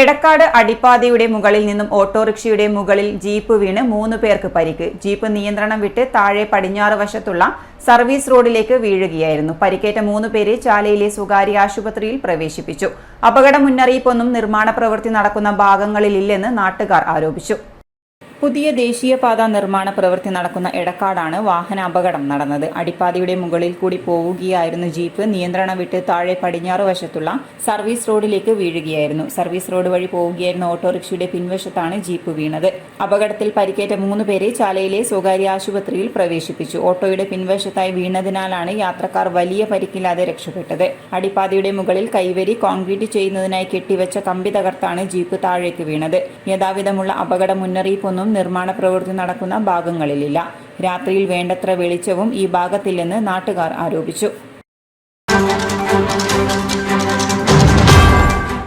എടക്കാട് അടിപ്പാതയുടെ മുകളിൽ നിന്നും ഓട്ടോറിക്ഷയുടെ മുകളിൽ ജീപ്പ് വീണ് 3 പേർക്ക് പരിക്ക്. ജീപ്പ് നിയന്ത്രണം വിട്ട് താഴെ പടിഞ്ഞാറ് വശത്തുള്ള സർവീസ് റോഡിലേക്ക് വീഴുകയായിരുന്നു. പരിക്കേറ്റ 3 പേരെ ചാലയിലെ സ്വകാര്യ ആശുപത്രിയിൽ പ്രവേശിപ്പിച്ചു. അപകട മുന്നറിയിപ്പൊന്നും നിർമ്മാണ പ്രവൃത്തി നടക്കുന്ന ഭാഗങ്ങളിലില്ലെന്ന് നാട്ടുകാർ ആരോപിച്ചു. പുതിയ ദേശീയപാത നിർമ്മാണ പ്രവൃത്തി നടക്കുന്ന എടക്കാടാണ് വാഹന അപകടം നടന്നത്. അടിപ്പാതയുടെ മുകളിൽ കൂടി പോവുകയായിരുന്നു ജീപ്പ്. നിയന്ത്രണം വിട്ട് താഴെ പടിഞ്ഞാറ് വശത്തുള്ള സർവീസ് റോഡിലേക്ക് വീഴുകയായിരുന്നു. സർവീസ് റോഡ് വഴി പോവുകയായിരുന്ന ഓട്ടോറിക്ഷയുടെ പിൻവശത്താണ് ജീപ്പ് വീണത്. അപകടത്തിൽ പരിക്കേറ്റ 3 പേരെ ചാലയിലെ സ്വകാര്യ ആശുപത്രിയിൽ പ്രവേശിപ്പിച്ചു. ഓട്ടോയുടെ പിൻവശത്തായി വീണതിനാലാണ് യാത്രക്കാർ വലിയ പരിക്കില്ലാതെ രക്ഷപ്പെട്ടത്. അടിപ്പാതയുടെ മുകളിൽ കൈവരി കോൺക്രീറ്റ് ചെയ്യുന്നതിനായി കെട്ടിവെച്ച കമ്പി തകർത്താണ് ജീപ്പ് താഴേക്ക് വീണത്. യഥാവിധമുള്ള അപകട മുന്നറിയിപ്പൊന്നും നിർമ്മാണ പ്രവൃത്തി നടക്കുന്ന ഭാഗങ്ങളിലില്ല. രാത്രിയിൽ വേണ്ടത്ര വെളിച്ചവും ഈ ഭാഗത്തില്ലെന്ന് നാട്ടുകാർ ആരോപിച്ചു.